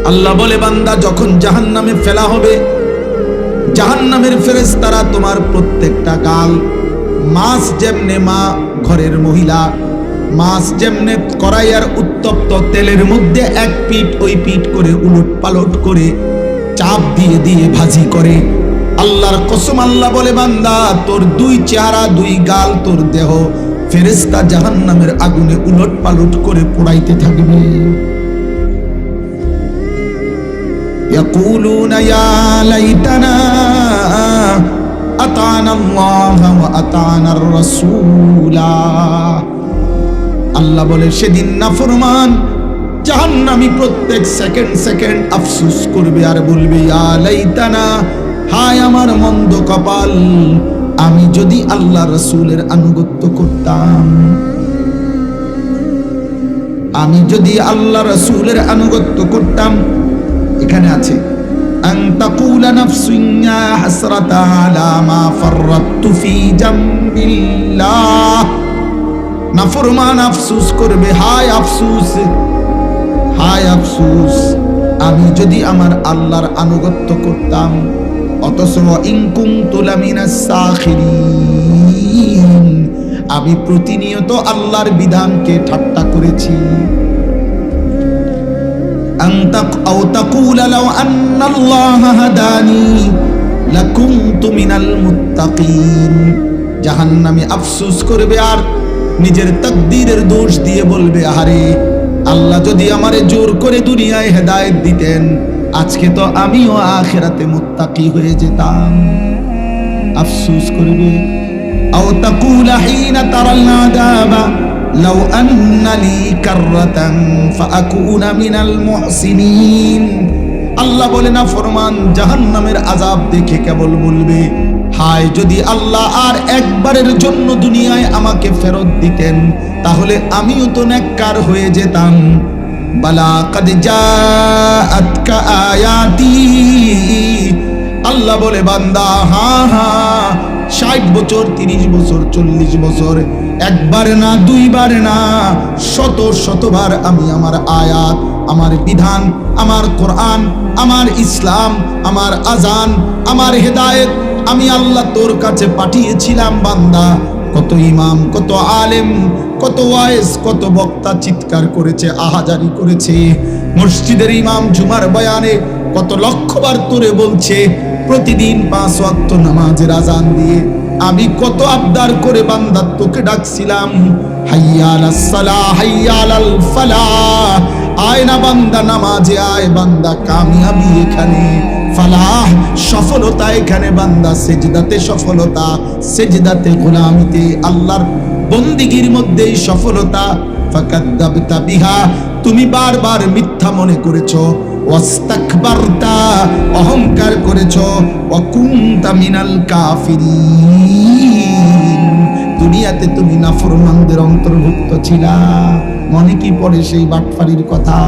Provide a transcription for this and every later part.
আল্লাহ বলে, বান্দা যখন জাহান্নামে ফেলা হবে, জাহান্নামের ফেরেশতারা তোমার প্রত্যেকটা গাল, মাছ যেমনে মা ঘরের মহিলা মাছ যেমনে কড়াইয়ের উত্তপ্ত তেলের মধ্যে এক পিঠ ওই পিঠ করে উলট পালট করে চাপ দিয়ে দিয়ে ভাজি করে, আল্লাহর কসম আল্লাহ বলে, বান্দা তোর দুই চেহারা দুই গাল তোর দেহ ফেরেশতা জাহান্নামের আগুনে উলট পালট করে পোড়াইতে থাকবে। ইয়াকুলুনা ইয়া লাইতানা আতানা আল্লাহ ওয়া আতানার রাসূলা। আল্লাহ বলে, সেদিন নাফরমান জাহান্নামী প্রত্যেক সেকেন্ড সেকেন্ড আফসোস করবে আর বলবে, ইয়া লাইতানা, হায় আমার মন্দ কপাল, আমি যদি আল্লাহ রাসূলের আনুগত্য করতাম, আমি যদি আল্লাহ রাসূলের আনুগত্য করতাম। এখানে আছে আন তাকুলা নাফসুন ইয়া হাসরাতা আলা মা ফাররাতু ফি জামবিল্লাহ। নাফরমান আফসোস করবে, হায় আফসোস, হায় আফসোস, আমি যদি আমার আল্লাহর আনুগত্য করতাম। অথচ ইন কুনতু লামিনাস সাখিরিন, আমি প্রতিনিয়ত আল্লাহর বিধানকে ঠাট্টা করেছি। আও তাকুলা লাউ আন্নাল্লাহা হাদানি লাকুনতু মিনাল মুত্তাকিন। জাহান্নামী আফসোস করবে আর নিজের তাকদীরের দোষ দিয়ে বলবে, আরে আল্লাহ যদি আমারে জোর করে দুনিয়ায় হেদায়েত দিতেন, আজকে তো আমিও আখিরাতে মুত্তাকি হয়ে যেতাম। আফসোস করবে। আও তাকুলা হিনা তারাল আযাবা লাউ আন্না লি কাররাতান ফাআকুনা মিনাল মুহসিনিন। আল্লাহ বলে, না ফরমান জাহান্নামের আযাব দেখে কেবল বলবে, হায় যদি আল্লাহ আর একবারের জন্য দুনিয়ায় আমাকে ফেরত দিতেন, তাহলে আমিও তো নেককার হয়ে যেতাম। বালা কাদ জাআতকা আয়াতি। আল্লাহ বলে, বান্দা হ্যাঁ হ্যাঁ, 60 বছর 30 বছর 40 বছর, একবার না দুইবার না, শত শতবার আমি আমার আয়াত, আমার বিধান, আমার কোরআন, আমার ইসলাম, আমার আজান, আমার হেদায়েত আমি আল্লাহ তোর কাছে পাঠিয়েছিলাম। বান্দা কত ইমাম, কত আলেম, কত ওয়াইজ, কত বক্তা চিৎকার করেছে, আহাজারি করেছে। মসজিদের ইমাম জুমার বয়ানে কত লক্ষবার তোরে বলছে, প্রতিদিন 5 ওয়াক্ত নামাজের আজান দিয়ে আমি কত আবদার করে বান্দা তোকে ডাকছিলাম, হাইয়া আলাস সালাহ, হাইয়া আলাল ফালাহ, আয় না বান্দা নামাজে আয়, বান্দা কামিয়াবি এখানে, ফালাহ সফলতা এখানে, বান্দা সেজদাতে সফলতা, সেজদাতে গোলামিতে আল্লাহর বন্দিগির মধ্যেই সফলতা। ফাকাদ্দাবতা বিহা, তুমি বারবার মিথ্যা মনে করেছো, ওয়াস্তাকবারতা, অহংকার করেছো, ওয়া কুনতা মিনাল কাফিরিন, দুনিয়াতে তুমি নাফরমানদের অন্তর্ভুক্ত ছিলা। মনে কি পড়ে সেই বাটফারির কথা?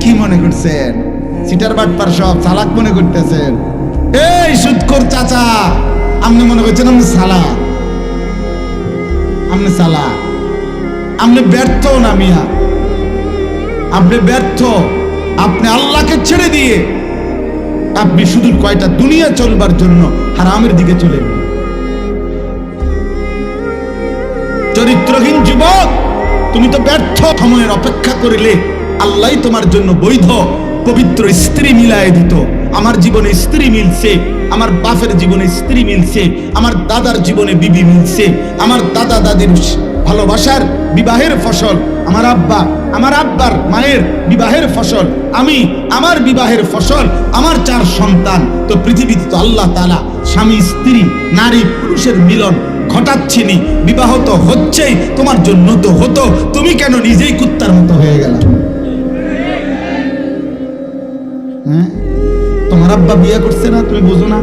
কি মনে করছেন? সিটার বাটপার সব চালাক মনে করতেছেন? এই সুদখোর চাচা, আপনি মনে করছেন আপনি সালা, আপনি সালা, আপনি ব্যর্থ না মিয়া, আপনি ব্যর্থ। আপনি আল্লাহকে ছেড়ে দিয়ে আপনি শুধু কয়টা দুনিয়া চলবার জন্য হারামের দিকে চলে গেলেন। চরিত্রহীন যুবক, তুমি তো ব্যর্থ। সময়ের অপেক্ষা করিলে আল্লাহ তোমার জন্য বৈধ পবিত্র স্ত্রী মিলায় দিত। আমার জীবনে স্ত্রী মিলছে, আমার বাপের জীবনে স্ত্রী মিলছে, আমার দাদার জীবনে বিবি মিলছে, আমার দাদা দাদির ভালোবাসার বিবাহের ফসল, আমার আব্বা, আমার আব্বার মায়ের বিবাহের ফসল, আমি আমার বিবাহের ফসল, আমার 4 সন্তান। তো পৃথিবীতে তো আল্লাহ তাআলা স্বামী স্ত্রী নারী পুরুষের মিলন ঘটাচ্ছেনি, বিবাহ তো হচ্ছেই, তোমার জন্য তো হতো, তুমি কেন নিজেই কুত্তার মতো হয়ে গেল? তোমার আব্বা বিয়ে করছে না, তুমি বুঝো না?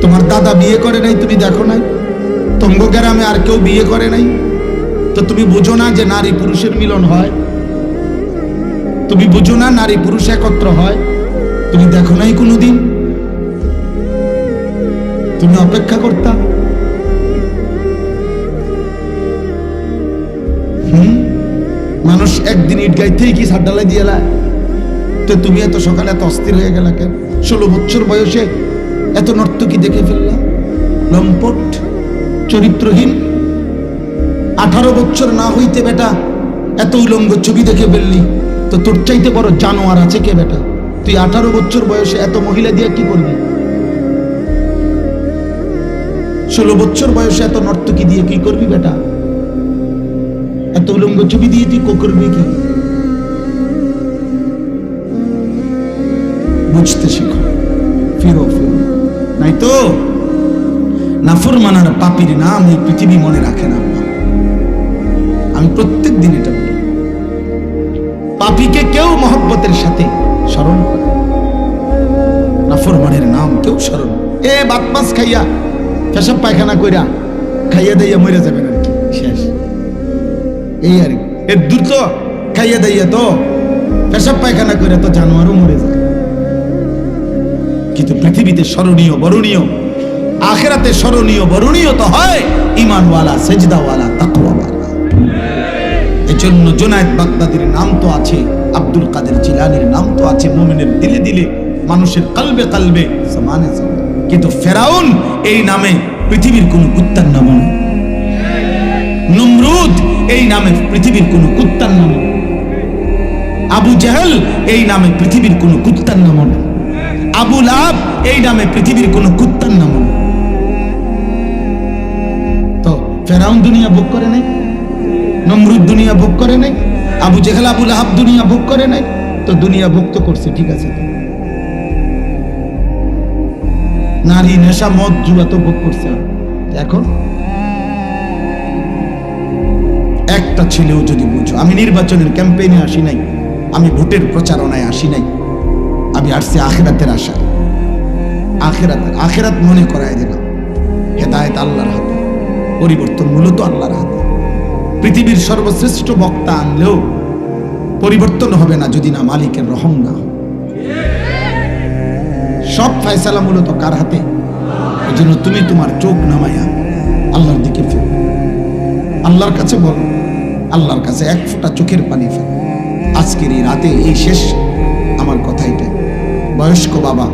তোমার দাদা বিয়ে করে নাই, তুমি দেখো নাই? তঙ্গ গ্রামে আর কেউ বিয়ে করে নাই, তো তুমি বুঝো না যে নারী পুরুষের মিলন হয়? তুমি বুঝো না নারী পুরুষ একত্র হয়? তুমি দেখো নাই কোনোদিন? তুমি অপেক্ষা করতা? মানুষ একদিন ইট গাইতেই কি ছাদ ঢালাই দিয়ে এলা। তো তুমি এত সকালে এত অস্থির হয়ে গেলা কেন? 16 বছর বয়সে এত নর্তকী দেখে ফেললা, লম্পট চরিত্রহীন। 18 বছর না হইতে বেটা এত উলঙ্গ ছবি দেখে ফেললি, তো তোর চাইতে বড় জানোয়ার আছে কে বেটা? তুই 18 বছর বয়সে এত মহিলা দিয়ে কি করবি? 16 বছর বয়সে এত নর্তকী দিয়ে কি করবি বেটা? এত উলঙ্গ ছবি দিয়ে তুই করবি কি? বুঝতে শিখো, ফিরো ফিরো, নাই তো নাফরমানার পাপীর নাম এই পৃথিবী মনে রাখে না। আমি প্রত্যেক দিন এটা বলি, পাপীকে কেউ মহব্বতের সাথে স্মরণ করে, নাফরমানের নাম কেউ স্মরণ। ভাত মাছ খাইয়া পেশাব পায়খানা কইরা খাইয়া দাইয়া মরে যাবেন আর কি, শেষ। এই আর এর দ্রুত খাইয়া দাইয়া তো পেশাব পায়খানা কইরা তো জানোয়ারও মরে যায়। কিন্তু পৃথিবীতে স্মরণীয় বরণীয়, আখিরাতে স্মরণীয় বরণীয় তো হয় ঈমানওয়ালা, সেজদাওয়ালা, তাকওয়াওয়ালা। এজন্য জুনায়েদ বাগদাদির নাম তো আছে, আব্দুল কাদের জিলানীর নাম তো আছে, মুমিনের দিলে দিলে, মানুষের কলবে কলবে, সমানে সমানে। কিন্তু ফেরাউন এই নামে পৃথিবীর কোন কুত্তার নাম নয়, নমরুদ এই নামে পৃথিবীর কোন কুত্তার নাম নয়, আবু জাহেল এই নামে পৃথিবীর কোন কুত্তার নাম নয়, আবু লাহাব এই নামে পৃথিবীর কোন কুত্তার নাম নয়। তো ফেরাউন দুনিয়া ভোগ করে নাই, নমরুদ দুনিয়া ভোগ করে নাই, আবু জাহেল আবু লাহাব দুনিয়া ভোগ করে নাই। তো দুনিয়া ভোগ তো করছে, ঠিক আছে। নারী, নেশা, মদ, জুয়া তো ভোগ করছে। এখন একটা ছেলেও যদি বুঝো, আমি নির্বাচনের ক্যাম্পেইনে আসি নাই, আমি ভোটের প্রচারণায় আসি নাই, আমি আসছি আখিরাতের আশায়। আখিরাত মনে করায় দিলাম। হেদায়েত আল্লাহর হাতে, পরিবর্তন মূলত আল্লাহর হাতে। পৃথিবীর সর্বশ্রেষ্ঠ বক্তা আনলেও পরিবর্তন হবে না যদি না মালিকের রহম না। সব ফয়সালা মূলত কার হাতে? এই জন্য তুমি তোমার চোখ নামাইয়া আল্লাহর দিকে ফেরো, আল্লাহর কাছে বলো, আল্লাহর কাছে এক ফোঁটা চোখের পানি ফেলো। আজকের এই রাতে এই শেষ আমার কথা এটাই। বয়স্ক বাবা,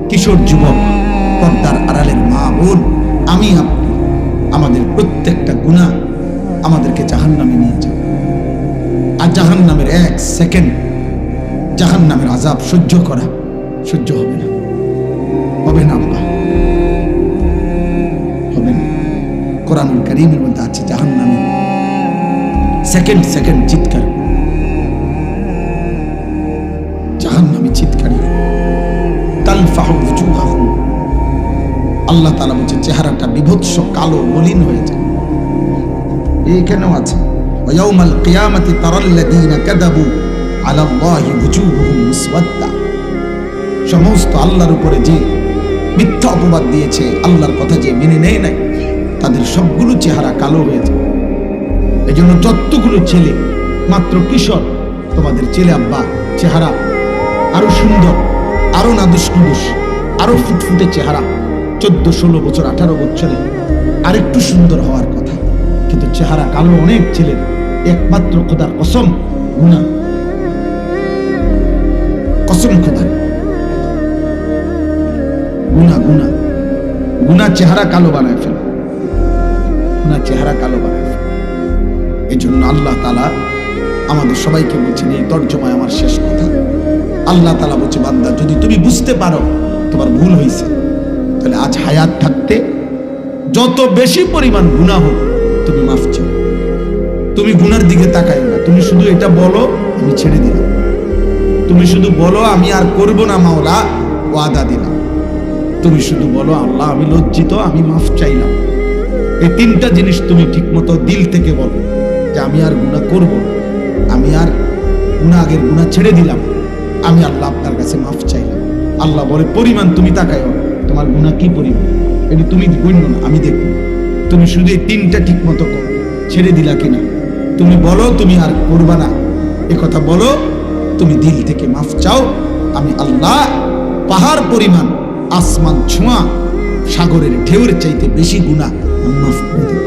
কিশোর যুবক, পর্দার আড়ালের মা বোন, আমি আপনি, আমাদের প্রত্যেকটা গুনাহ আমাদেরকে জাহান্নামে নিয়ে যাবে। আর জাহান্নামের 1 সেকেন্ড জাহান্নামের আযাব সহ্য করা সহ্য হবে না, হবে না আল্লাহ, হবে না। কোরআনুল কারীমের মধ্যে আছে জাহান্নামে সেকেন্ড সেকেন্ড চিৎকার, জাহান্নামী চিৎকারী, তালফাহু ওয়াজুহাহুম। আল্লাহ তাআলা বলেছে চেহারাটা বিভৎস কালো মলিন হয়ে যায়। এইখানেও আছে ওয়ায়াউমাল কিয়ামাতি তারাল্লাযীনা কাযাবু আলাল্লাহি ওয়াজুহুহুম মুসওয়াদ্দা। সমস্ত আল্লাহর উপরে যে মিথ্যা অপবাদ দিয়েছে, আল্লাহর কথা যে মেনে নেয় নাই, তাদের সবগুলো চেহারা কালো হয়ে যায়। এই জন্য যতগুলো ছেলে মাত্র কিশোর, তোমাদের ছেলে আব্বা চেহারা আরো সুন্দর, আরো নাদুস নুদুস, আরো ফুটফুটে চেহারা, 14, 16 বছর, 18 বছরে আরেকটু সুন্দর হওয়ার কথা, কিন্তু চেহারা কালো অনেক ছেলের। একমাত্র খোদার কসম, গুনাহ, কসম খোদার, গুনাহ গুনাহ গুনাহ চেহারা কালো বানায় ফেলে, গুনাহ চেহারা কালো বানায় ফেলে। এই জন্য আল্লাহ তাআলা আমাদের সবাইকে বলছেন, এই তর্জমায় আমার শেষ কথা, আল্লাহ তাআলা বলছে, বান্দা যদি তুমি বুঝতে পারো তোমার ভুল হয়েছে, তাহলে আজ হায়াত থাকতে যত বেশি পরিমাণ গুনাহ হোক তুমি মাফ চাও। তুমি গুনার দিকে তাকাইও না, তুমি শুধু এটা বলো আমি ছেড়ে দিলাম, তুমি শুধু বলো আমি আর করব না মাওলা, ওয়াদা দিলাম। তুমি শুধু বলো আল্লাহ আমি লজ্জিত, আমি মাফ চাইলাম। এই 3টা জিনিস তুমি ঠিকমতো দিল থেকে বলো যে আমি আর গুনাহ করব না, আমি আর আগের গুনাহ ছেড়ে দিলাম, আমি আল্লাহ আপনার কাছে মাফ চাইলাম। আল্লাহ বলে পরিমাণ তুমি তাকাইও, তোমার গুনাহ কি পরিমাণ এটা তুমি গণ্য না, আমি দেখব। তুমি শুধু এই 3টা ঠিক মতো করো, ছেড়ে দিলা কিনা, তুমি বলো তুমি আর করবা না, এ কথা বলো, তুমি দিল থেকে মাফ চাও, আমি আল্লাহ পাহাড় পরিমাণ, আসমান ছোঁয়া, সাগরের ঢেউয়ের চাইতে বেশি গুনাহ মাফ করে দেব।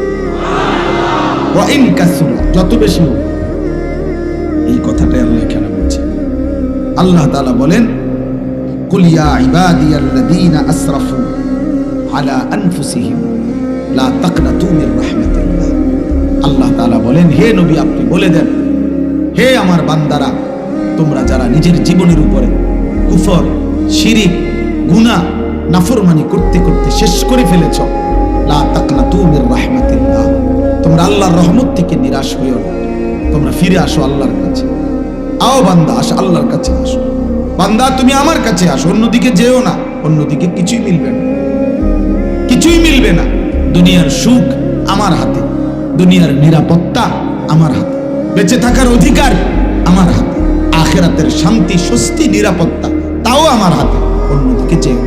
ওয়া ইন কাসুরা, যত বেশি হোক, এই কথাটাই আল্লাহ এখানে বলছে। আল্লাহ তাআলা বলেন, কুল ইয়া ইবাদিয়াল্লাযীনা আসরাফু আলা আনফুসিহিম লা তাকনাতু মির রাহমাতিল্লাহ। আল্লাহ তাআলা বলেন, হে নবী আপনি বলে দেন, হে আমার বান্দারা, তোমরা যারা নিজের জীবনের উপরে কুফর, শিরিক, গুনাহ, নাফরমানি করতে করতে শেষ করে ফেলেছ, লা তাকনাতু মির রাহমাতিল্লাহ, তোমরা আল্লাহর রহমত থেকে নিরাশ হইও না, তোমরা ফিরে আসো আল্লাহর কাছে। আও বান্দা, আসো আল্লাহর কাছে আসো। বান্দা তুমি আমার কাছে আসো, অন্যদিকে যেও না, অন্যদিকে কিছুই মিলবে না, কিছুই মিলবে না। দুনিয়ার সুখ আমার হাতে, দুনিয়ার নিরাপত্তা আমার হাতে, বেঁচে থাকার অধিকার আমার হাতে, আখিরাতের শান্তি, স্বস্তি, নিরাপত্তা তাও আমার হাতে, অন্যদিকে যেও।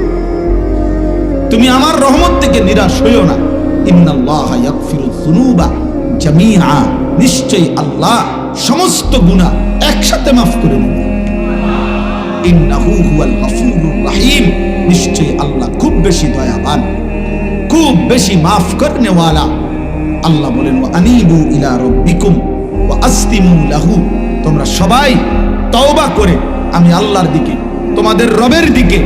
তুমি আমার রহমত থেকে নিরাশ হইও না। ইন্নাল্লাহা ইয়াগফিরুয যুনুবা জামিআ, নিশ্চয়ই আল্লাহ সমস্ত গুনাহ একসাথে মাফ করে দেন। ইন্নাহু হুয়াল গফুরুর রহিম, নিশ্চয়ই আল্লাহ খুব বেশি দয়াবান, খুব বেশি মাফ করনেওয়ালা। আল্লাহ বলেন, ওয়া আনিবু ইলা রাব্বিকুম ওয়া আসলিমু লাহু, তোমরা সবাই তওবা করে আমি আল্লাহর দিকে, তোমাদের রবের দিকে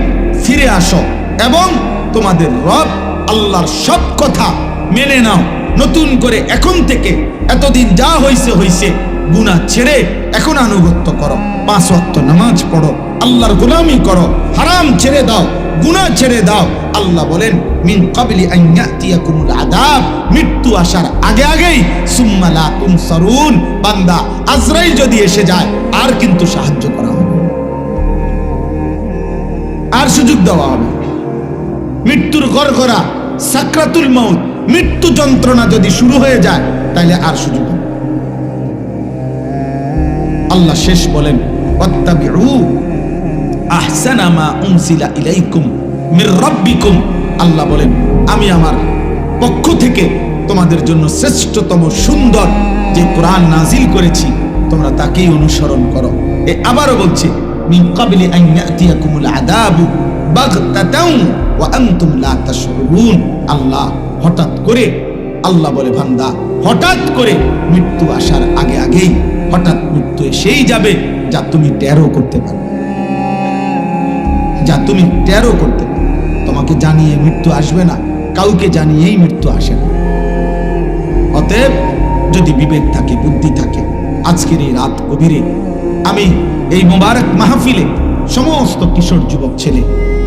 ফিরে আসো এবং তোমাদের রব আল্লাহর সব কথা মেনে নাও। নতুন করে এখন থেকে, এতদিন যা হইছে হইছে, গুনাহ ছেড়ে এখন আনুগত্য করো, 5 ওয়াক্ত নামাজ পড়ো, আল্লাহর গোলামি করো, হারাম ছেড়ে দাও, গুনাহ ছেড়ে দাও। আল্লাহ বলেন, মিন ক্বাবলি আন ইয়াতিয়াকুমুল আযাব, মৃত্যু আসার আগে আগেই, সুম্মা লা তুনসারুন, বান্দা আজরাইল যদি এসে যায় আর কিন্তু সাহায্য করা হবে, আর সুযোগ দেওয়া হবে। মৃত্যুর গড়গড়া, সাকরাতুল মউত, মৃত্যু যন্ত্রণা যদি শুরু হয়ে যায় তাহলে আর সুযোগ হবে। আল্লাহ শেষ বলেন, ওয়াত্তাবিউ আহসানা মা উনজিলা ইলাইকুম মির রাব্বিকুম, আল্লাহ বলেন আমি আমার পক্ষ থেকে তোমাদের জন্য শ্রেষ্ঠতম সুন্দর যে কোরআন নাজিল করেছি তোমরা তাকেই অনুসরণ করো। আবারও বলছি, মিন ক্বাবলি আন ইয়াতিয়াকুমুল আযাবু বাগতাতাও ওয়া আনতুম লা তাশউরুন, আল্লাহ হঠাৎ করে, আল্লাহ বলে বান্দা হঠাৎ করে মৃত্যু আসার আগে আগেই হঠাৎ মৃত্যু এসেই যাবে, যা তুমি টেরও করতে পারবে, যা তুমি টেরও করতে পারবে। তোমাকে জানিয়ে মৃত্যু আসবে না, কাউকে জানিয়েই মৃত্যু আসে না। অতএব যদি বিবেক থাকে, বুদ্ধি থাকে, আজকের এই রাত গভীরে আমি এই মোবারক মাহফিলে সমস্ত কিশোর যুবক ছেলে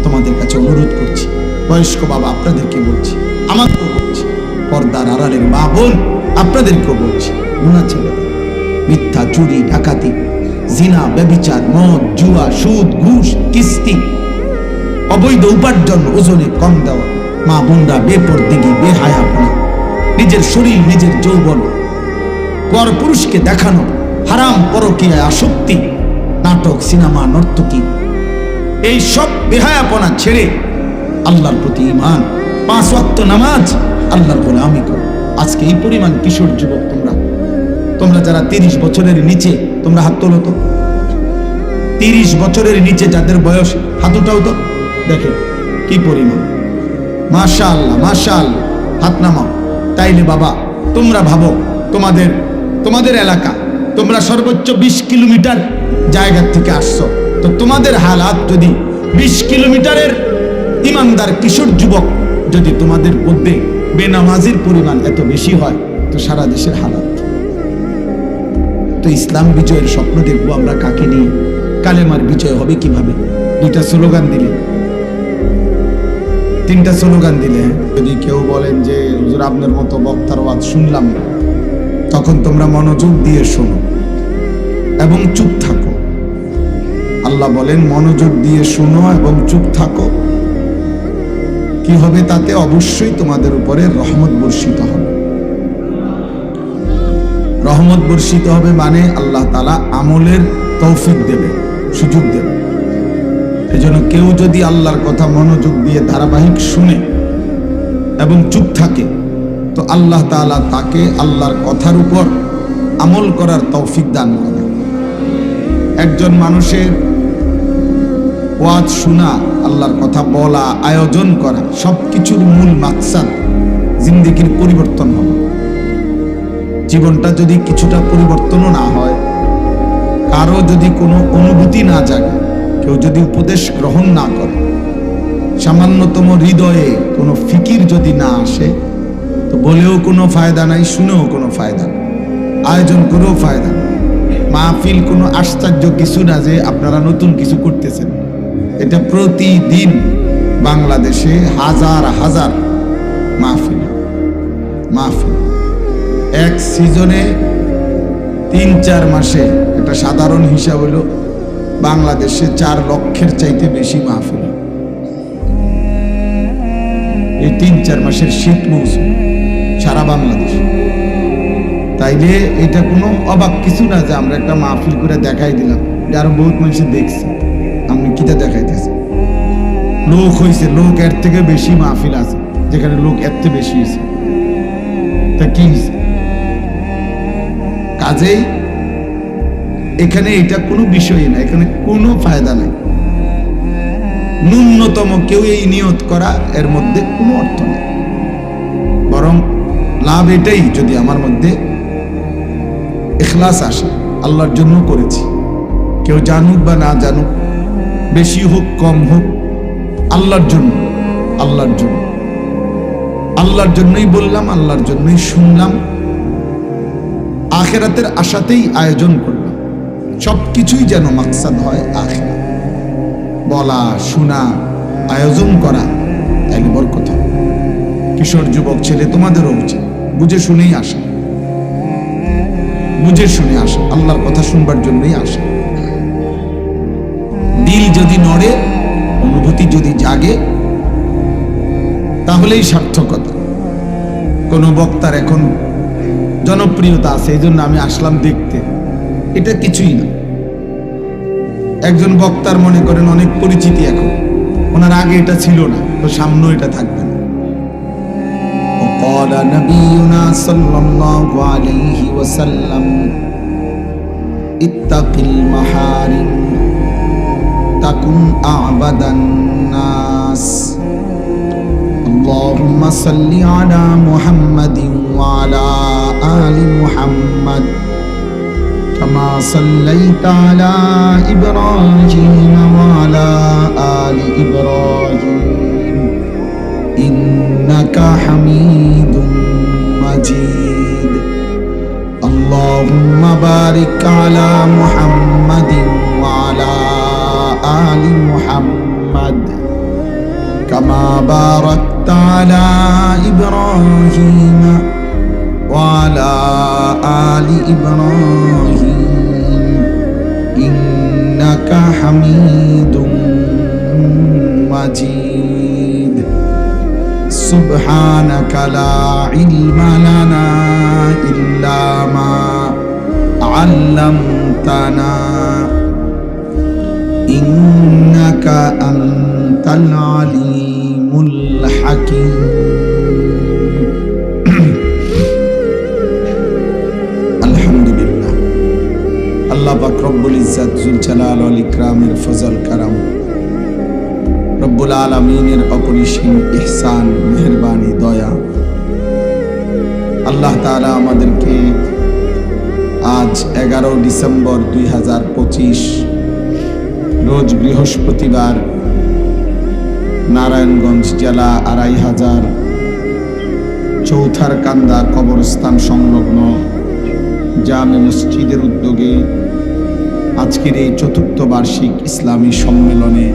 তোমাদের কাছে অনুরোধ করছি, বয়স্ক বাবা আপনাদেরকে বলছি, আমাকেও বলছি, পর্দার আড়ালের মা বোন আপনাদেরকেও বলছি, গুনাহ ছেড়ে দাও। মিথ্যা, চুরি, ডাকাতি, জিনা, ব্যভিচার, মদ, জুয়া, সুদ, ঘুষ, কিস্তি, অবৈধ উপার্জন, ওজনে কম দেওয়া, মা বোনরা বেপরদিগি, বেহায়াপনা, নিজের শরীর, নিজের যৌবন পর পুরুষকে দেখানো, হারাম পরকীয়ায় আসক্তি, নাটক, সিনেমা, নর্তকী, এই সব বেহায়াপনা ছেড়ে আল্লাহর প্রতি ঈমান, 5 ওয়াক্ত নামাজ, আল্লাহর গোলামি করো। আজকে এই পরিমাণ কিশোর যুবক, তোমরা যারা 30 বছরের নিচে, তোমরা হাত তোলো তো। 30 বছরের নিচে যাদের বয়স, হাত উঠাও তো, দেখে কি পরিমাণ। মাশাআল্লাহ, মাশাআল্লাহ, হাত নামাও। তাইলে বাবা তোমরা ভাবো, তোমাদের এলাকা, তোমরা সর্বোচ্চ 20 কিলোমিটার জায়গা থেকে আসছো, তো তোমাদের হালাত যদি 20 কিলোমিটারের ইমানদার কিশোর যুবক যদি তোমাদের মধ্যে বেনামাজির পরিমাণ এত বেশি হয়, তো সারা দেশের হালাত। তো ইসলাম বিজয়ের স্বপ্ন দেখবো আমরা কাকে নিয়ে? কালেমার বিজয় হবে কিভাবে? 2টা স্লোগান দিলে, 3টা স্লোগান দিলে। যদি কেউ বলেন যে হুজুর আপনার মতো বক্তার ওয়াজ শুনলাম না, তখন তোমরা মনোযোগ দিয়ে শোনো এবং চুপ থাকো। আল্লাহ বলেন মনোযোগ দিয়ে শোনো এবং চুপ থাকো। কি হবে তাতে? অবশ্যই তোমাদের উপরে রহমত বর্ষিত হবে। রহমত বর্ষিত হবে মানে আল্লাহ তাআলা আমলের তৌফিক দেবে, সুযোগ দেবে। এজন্য কেউ যদি আল্লাহর কথা মনোযোগ দিয়ে ধারাবাহিক শুনে এবং চুপ থাকে, তো আল্লাহ তাআলা তাকে আল্লাহর কথার উপর আমল করার তৌফিক দান করে। একজন মানুষের ওয়াজ শোনা, আল্লাহর কথা বলা, আয়োজন করা, সবকিছুর মূল মাকসাদ জিন্দেগির পরিবর্তন হবে। জীবনটা যদি কিছুটা পরিবর্তনও না হয়, কারো যদি কোনো অনুভূতি না জাগে, কেউ যদি উপদেশ গ্রহণ না করে, সামান্যতম হৃদয়ে কোনো ফিকির যদি না আসে, তো বলেও কোনো ফায়দা নাই, শুনেও কোনো ফায়দা নেই, আয়োজন করেও ফায়দা নেই। মাহফিল কোনো আশ্চর্য কিছু না যে আপনারা নতুন কিছু করতেছেন। এটা প্রতিদিন বাংলাদেশে হাজার হাজার মাহফিল। এক সিজনে 3-4 মাসে, এটা সাধারণ হিসাব হলো বাংলাদেশে 4 লক্ষের চাইতে বেশি মাহফিল এই 3-4 মাসের শীত মৌসুম সারা বাংলাদেশ। তাইলে এটা কোনো অবাক কিছু না যে আমরা একটা মাহফিল করে দেখাই দিলাম, আরো বহুত মানুষ দেখছে। আপনি কিটা দেখাইতেছে? লোক হয়েছে, লোক এর থেকে বেশি মাহফিল আছে যেখানে লোক এর থেকে বেশি হয়েছে। তা কি হয়েছে? কাজেই এখানে এটা কোনো বিষয় না, এখানে কোনো ফায়দা নাই। ন্যূনতম কেউ এই নিয়ত করা, এর মধ্যে কোনো অর্থ নেই। বরং লাভ এটাই যদি আমার মধ্যে ইখলাস আসে, আল্লাহর জন্য করেছি, কেউ জানুক বা না জানুক, বেশি হোক কম হোক, আল্লাহর জন্য, আল্লাহর জন্যই বললাম, আল্লাহর জন্যই শুনলাম, আখিরাতের আশাতেই আয়োজন করলাম। সবকিছুই যেন মাকসাদ হয় আখিরাত। বলা, শোনা, আয়োজন করা, তাইলে বরকত হবে। কিশোর যুবক ছেলে, তোমাদেরও উচিত বুঝে শুনেই আসা, আল্লাহর কথা শুনবার জন্যই আসা। দিল যদি নড়ে, অনুভূতি যদি জাগে, তাহলেই সার্থকতা। কোন বক্তার এখন জনপ্রিয়তা আছে, এই জন্য আমি আসলাম দেখতে, এটা কিছুই না। একজন বক্তার মনে করেন অনেক পরিচিতি, এখন ওনার আগে এটা ছিল না, তো সামনেও এটা থাকবে না। وقال نبينا صلى الله عليه وسلم اتق المحارم تكن أعبد الناس اللهم صل على محمد وعلى آل محمد كما صليت على إبراهيم وعلى آل إبراهيم إنك حميد مجيد اللهم بارك على محمد وعلى آل محمد كما باركت على إبراهيم وعلى آل إبراهيم إنك حميد مجيد سبحانك لا علم لنا إلا ما علمتنا إنك أنت العليم الحكيم الحمد لله আল্লাহ পাক রব্বুল ইজ্জত জুল জালাল ওয়াল ইকরামের ফজল কারাম, রব্বুল আলামিনের অপরিসীম ইহসান, মেহেরবানি, দয়া। আল্লাহ তাআলা আমাদেরকে আজ 11 ডিসেম্বর 2025 রোজ বৃহস্পতিবার নারায়ণগঞ্জ জেলা 2500 চৌথার কান্দা কবরস্থান সংলগ্ন জামে মসজিদের উদ্যোগে আজকের এই 4র্থ বার্ষিক ইসলামী সম্মেলনে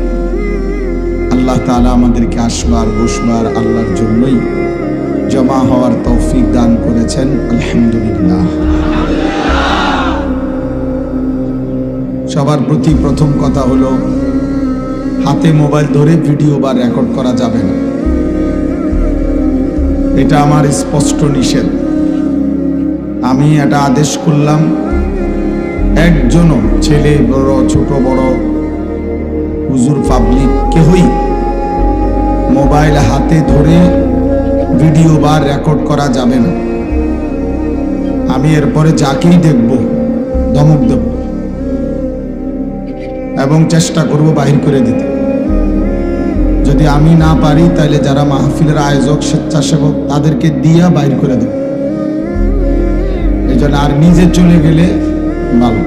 আল্লাহ তাআলা আমাদেরকে আসবার বসবার আল্লাহর জন্যই জমা হওয়ার তৌফিক দান করেছেন। আলহামদুলিল্লাহ। সবার প্রতি প্রথম কথা হলো, হাতে মোবাইল ধরে ভিডিও বা রেকর্ড করা যাবে না, এটা আমার স্পষ্ট নিষেধ। আমি এটা আদেশ করলাম, একজনও ছেলে বড়, ছোট বড়, হুজুর, পাবলিক, কেউই মোবাইল হাতে ধরে ভিডিও বা রেকর্ড করা যাবে না। আমি এরপরে যাকেই দেখব ধমক দেব এবং চেষ্টা করব বাহির করে দিতে। যদি আমি না পারি, তাহলে যারা মাহফিলের আয়োজক, স্বেচ্ছাসেবক, তাদেরকে দিয়া বাহির করে দেব। এই জন্য আর নিজে চলে গেলে ভালো।